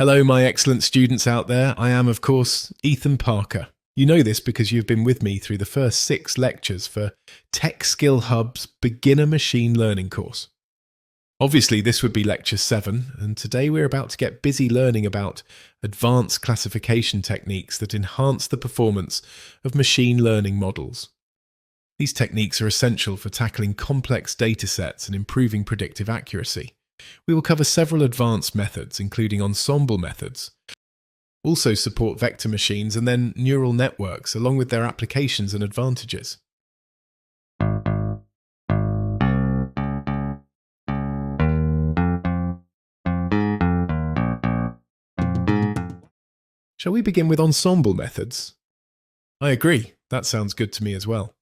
Hello, my excellent students out there. I am, of course, Ethan Parker. You know this because you've been with me through the first 6 lectures for Tech Skill Hub's Beginner Machine Learning course. Obviously, this would be lecture 7, and today we're about to get busy learning about advanced classification techniques that enhance the performance of machine learning models. These techniques are essential for tackling complex datasets and improving predictive accuracy. We will cover several advanced methods, including ensemble methods, also support vector machines and then neural networks, along with their applications and advantages. Shall we begin with ensemble methods? I agree, that sounds good to me as well.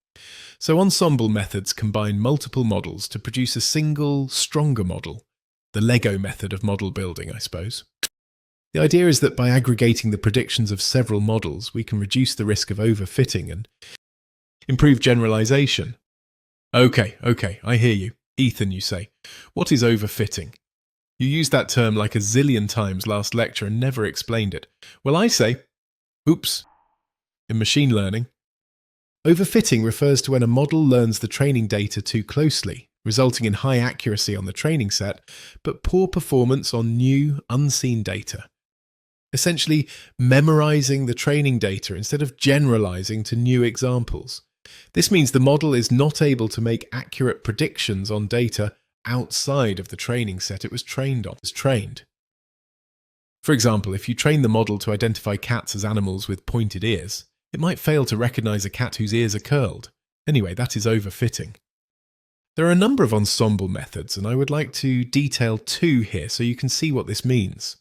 So ensemble methods combine multiple models to produce a single, stronger model. The Lego method of model building, I suppose. The idea is that by aggregating the predictions of several models, we can reduce the risk of overfitting and improve generalization. Okay, I hear you. Ethan, you say. What is overfitting? You used that term like a zillion times last lecture and never explained it. Well, I say, oops. In machine learning, overfitting refers to when a model learns the training data too closely, resulting in high accuracy on the training set, but poor performance on new, unseen data. Essentially, memorizing the training data instead of generalizing to new examples. This means the model is not able to make accurate predictions on data outside of the training set it was trained on. For example, if you train the model to identify cats as animals with pointed ears, it might fail to recognize a cat whose ears are curled. Anyway, that is overfitting. There are a number of ensemble methods, and I would like to detail 2 here so you can see what this means.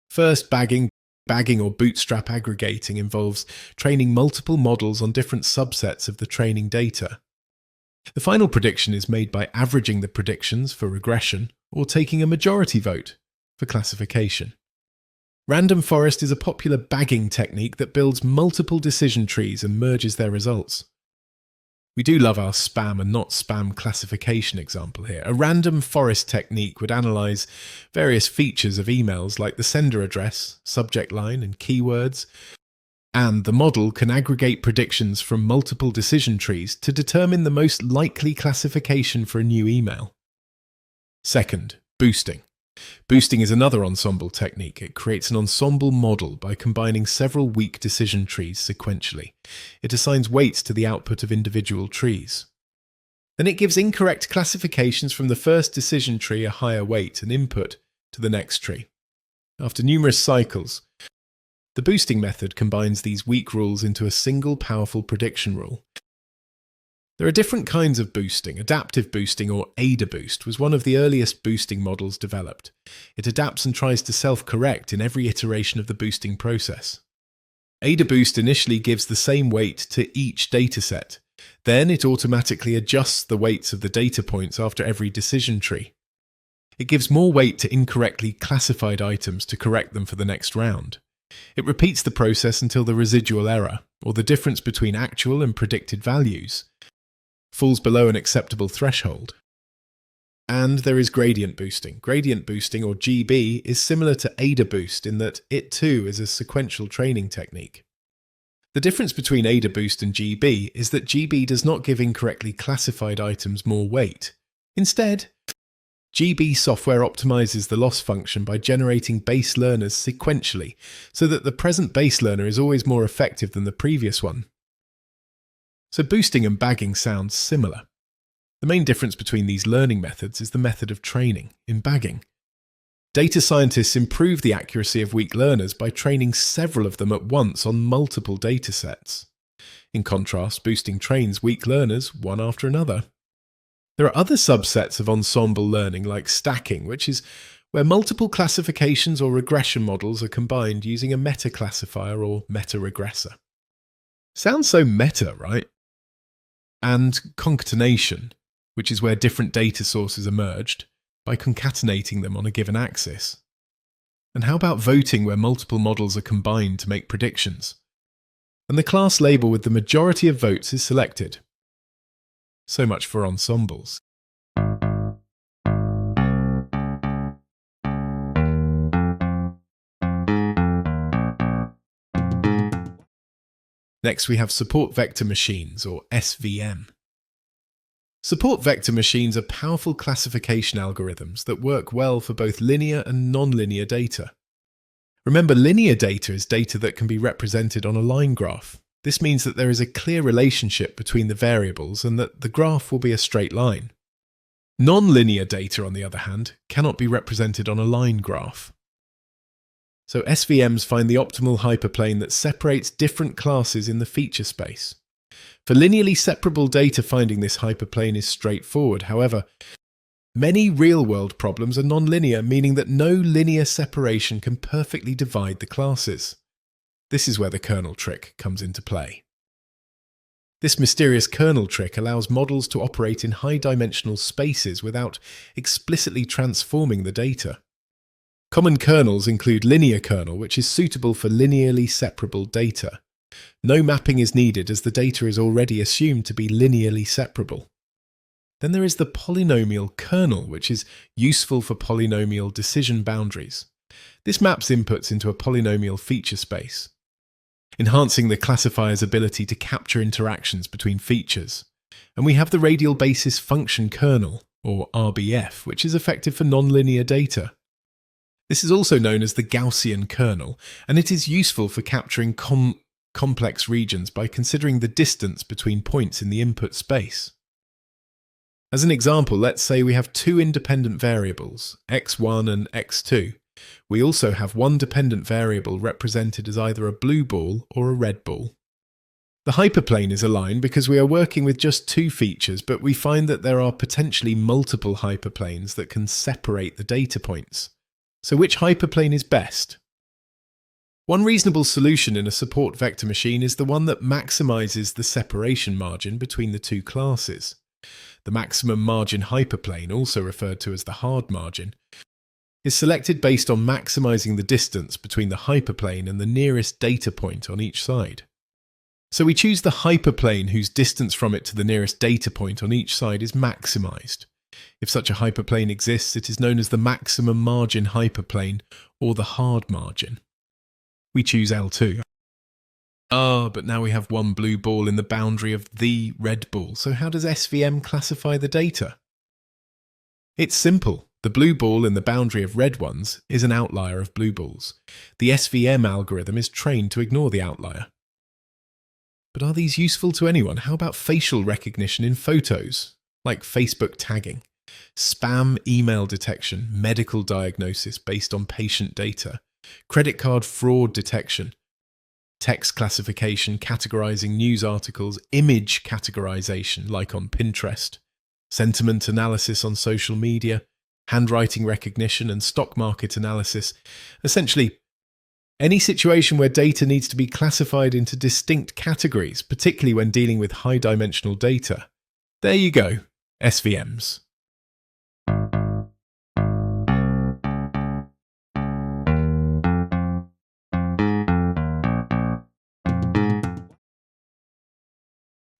First, bagging or bootstrap aggregating involves training multiple models on different subsets of the training data. The final prediction is made by averaging the predictions for regression or taking a majority vote for classification. Random forest is a popular bagging technique that builds multiple decision trees and merges their results. We do love our spam and not spam classification example here. A random forest technique would analyze various features of emails like the sender address, subject line, and keywords, and the model can aggregate predictions from multiple decision trees to determine the most likely classification for a new email. Second, boosting. Boosting is another ensemble technique. It creates an ensemble model by combining several weak decision trees sequentially. It assigns weights to the output of individual trees. Then it gives incorrect classifications from the first decision tree a higher weight and input to the next tree. After numerous cycles, the boosting method combines these weak rules into a single powerful prediction rule. There are different kinds of boosting. Adaptive boosting, or ADA boost, was one of the earliest boosting models developed. It adapts and tries to self-correct in every iteration of the boosting process. ADA boost initially gives the same weight to each dataset. Then it automatically adjusts the weights of the data points after every decision tree. It gives more weight to incorrectly classified items to correct them for the next round. It repeats the process until the residual error, or the difference between actual and predicted values, falls below an acceptable threshold. And there is gradient boosting. Gradient boosting, or GB, is similar to ADA boost in that it too is a sequential training technique. The difference between ADA boost and GB is that GB does not give incorrectly classified items more weight. Instead, GB software optimizes the loss function by generating base learners sequentially, so that the present base learner is always more effective than the previous one. So boosting and bagging sound similar. The main difference between these learning methods is the method of training. In bagging, data scientists improve the accuracy of weak learners by training several of them at once on multiple datasets. In contrast, boosting trains weak learners one after another. There are other subsets of ensemble learning like stacking, which is where multiple classifications or regression models are combined using a meta-classifier or meta-regressor. Sounds so meta, right? And concatenation, which is where different data sources are merged by concatenating them on a given axis. And how about voting, where multiple models are combined to make predictions? And the class label with the majority of votes is selected. So much for ensembles. Next, we have support vector machines, or SVM. Support vector machines are powerful classification algorithms that work well for both linear and non-linear data. Remember, linear data is data that can be represented on a line graph. This means that there is a clear relationship between the variables and that the graph will be a straight line. Non-linear data, on the other hand, cannot be represented on a line graph. So SVMs find the optimal hyperplane that separates different classes in the feature space. For linearly separable data, finding this hyperplane is straightforward. However, many real-world problems are non-linear, meaning that no linear separation can perfectly divide the classes. This is where the kernel trick comes into play. This mysterious kernel trick allows models to operate in high-dimensional spaces without explicitly transforming the data. Common kernels include linear kernel, which is suitable for linearly separable data. No mapping is needed as the data is already assumed to be linearly separable. Then there is the polynomial kernel, which is useful for polynomial decision boundaries. This maps inputs into a polynomial feature space, enhancing the classifier's ability to capture interactions between features. And we have the radial basis function kernel, or RBF, which is effective for nonlinear data. This is also known as the Gaussian kernel, and it is useful for capturing complex regions by considering the distance between points in the input space. As an example, let's say we have two independent variables, x1 and x2. We also have one dependent variable represented as either a blue ball or a red ball. The hyperplane is aligned because we are working with just two features, but we find that there are potentially multiple hyperplanes that can separate the data points. So which hyperplane is best? One reasonable solution in a support vector machine is the one that maximizes the separation margin between the two classes. The maximum margin hyperplane, also referred to as the hard margin, is selected based on maximizing the distance between the hyperplane and the nearest data point on each side. So we choose the hyperplane whose distance from it to the nearest data point on each side is maximized. If such a hyperplane exists, it is known as the maximum margin hyperplane or the hard margin. We choose L2. But now we have one blue ball in the boundary of the red ball. So how does SVM classify the data? It's simple. The blue ball in the boundary of red ones is an outlier of blue balls. The SVM algorithm is trained to ignore the outlier. But are these useful to anyone? How about facial recognition in photos, like Facebook tagging, spam email detection, medical diagnosis based on patient data, credit card fraud detection, text classification, categorizing news articles, image categorization like on Pinterest, sentiment analysis on social media, handwriting recognition and stock market analysis. Essentially, any situation where data needs to be classified into distinct categories, particularly when dealing with high-dimensional data. There you go, SVMs.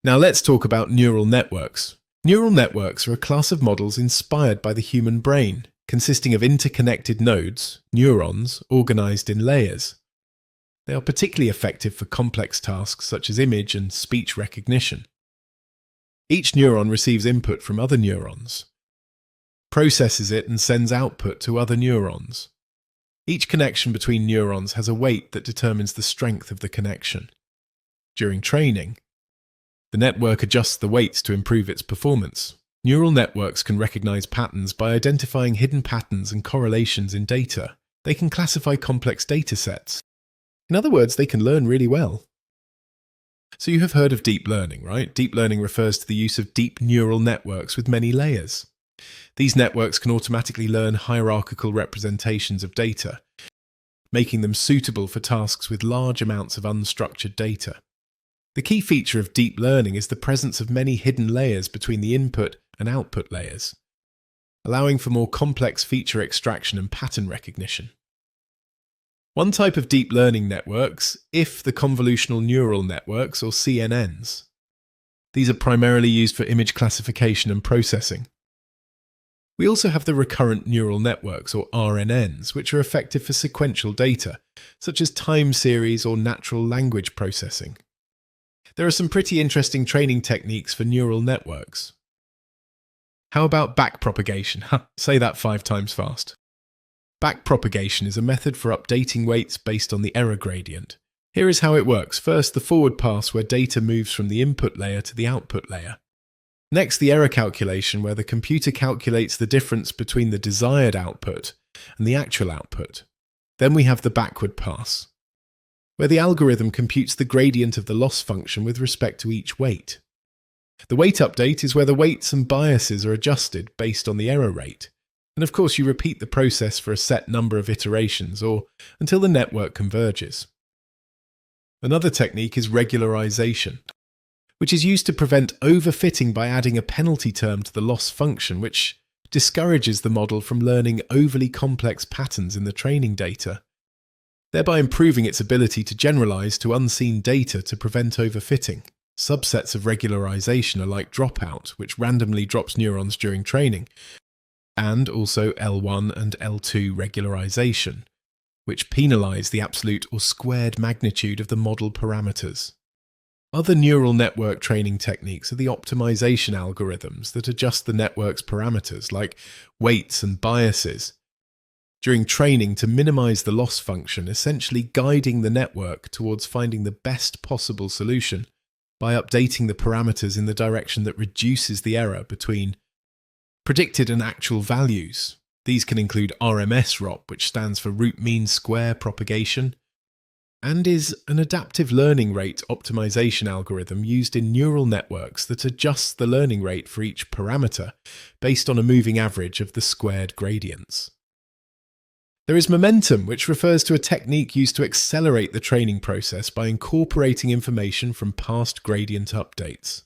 Now let's talk about neural networks. Neural networks are a class of models inspired by the human brain, consisting of interconnected nodes, neurons, organized in layers. They are particularly effective for complex tasks such as image and speech recognition. Each neuron receives input from other neurons, processes it and sends output to other neurons. Each connection between neurons has a weight that determines the strength of the connection. During training, the network adjusts the weights to improve its performance. Neural networks can recognize patterns by identifying hidden patterns and correlations in data. They can classify complex datasets. In other words, they can learn really well. So you have heard of deep learning, right? Deep learning refers to the use of deep neural networks with many layers. These networks can automatically learn hierarchical representations of data, making them suitable for tasks with large amounts of unstructured data. The key feature of deep learning is the presence of many hidden layers between the input and output layers, allowing for more complex feature extraction and pattern recognition. One type of deep learning networks is the convolutional neural networks, or CNNs. These are primarily used for image classification and processing. We also have the recurrent neural networks, or RNNs, which are effective for sequential data, such as time series or natural language processing. There are some pretty interesting training techniques for neural networks. How about backpropagation? Say that 5 times fast. Backpropagation is a method for updating weights based on the error gradient. Here is how it works. First, the forward pass where data moves from the input layer to the output layer. Next, the error calculation where the computer calculates the difference between the desired output and the actual output. Then we have the backward pass, where the algorithm computes the gradient of the loss function with respect to each weight. The weight update is where the weights and biases are adjusted based on the error rate. And of course, you repeat the process for a set number of iterations or until the network converges. Another technique is regularization, which is used to prevent overfitting by adding a penalty term to the loss function, which discourages the model from learning overly complex patterns in the training data, thereby improving its ability to generalize to unseen data to prevent overfitting. Subsets of regularization are like dropout, which randomly drops neurons during training, and also L1 and L2 regularization, which penalize the absolute or squared magnitude of the model parameters. Other neural network training techniques are the optimization algorithms that adjust the network's parameters, like weights and biases, during training to minimize the loss function, essentially guiding the network towards finding the best possible solution by updating the parameters in the direction that reduces the error between predicted and actual values. These can include RMS-ROP, which stands for root mean square propagation, and is an adaptive learning rate optimization algorithm used in neural networks that adjusts the learning rate for each parameter based on a moving average of the squared gradients. There is momentum, which refers to a technique used to accelerate the training process by incorporating information from past gradient updates.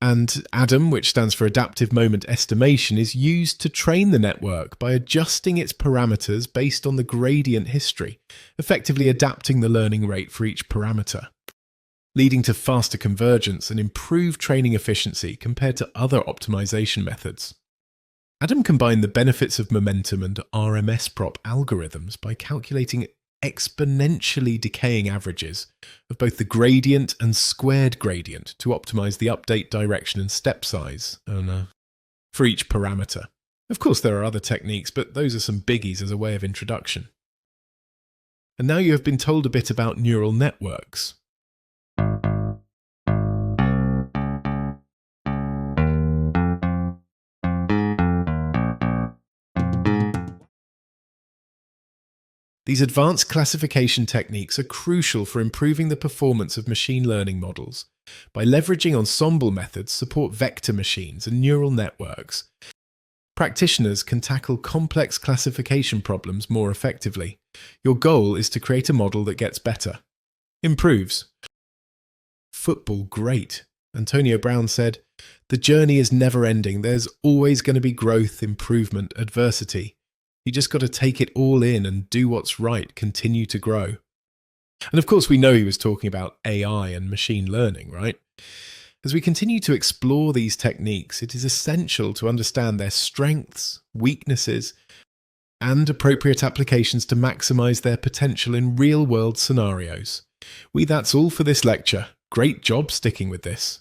And ADAM, which stands for Adaptive Moment Estimation, is used to train the network by adjusting its parameters based on the gradient history, effectively adapting the learning rate for each parameter, leading to faster convergence and improved training efficiency compared to other optimization methods. ADAM combined the benefits of momentum and RMS-prop algorithms by calculating exponentially decaying averages of both the gradient and squared gradient to optimize the update direction and step size for each parameter. Of course, there are other techniques, but those are some biggies as a way of introduction. And now you have been told a bit about neural networks. These advanced classification techniques are crucial for improving the performance of machine learning models. By leveraging ensemble methods, support vector machines and neural networks, practitioners can tackle complex classification problems more effectively. Your goal is to create a model that gets better, improves. Football, great. Antonio Brown said, "The journey is never ending. There's always going to be growth, improvement, adversity. You just got to take it all in and do what's right, continue to grow." And of course, we know he was talking about AI and machine learning, right? As we continue to explore these techniques, it is essential to understand their strengths, weaknesses, and appropriate applications to maximize their potential in real-world scenarios. That's all for this lecture. Great job sticking with this.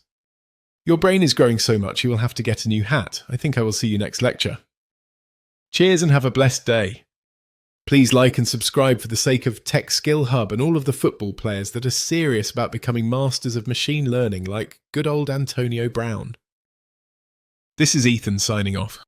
Your brain is growing so much you will have to get a new hat. I think I will see you next lecture. Cheers and have a blessed day. Please like and subscribe for the sake of Tech Skill Hub and all of the football players that are serious about becoming masters of machine learning like good old Antonio Brown. This is Ethan signing off.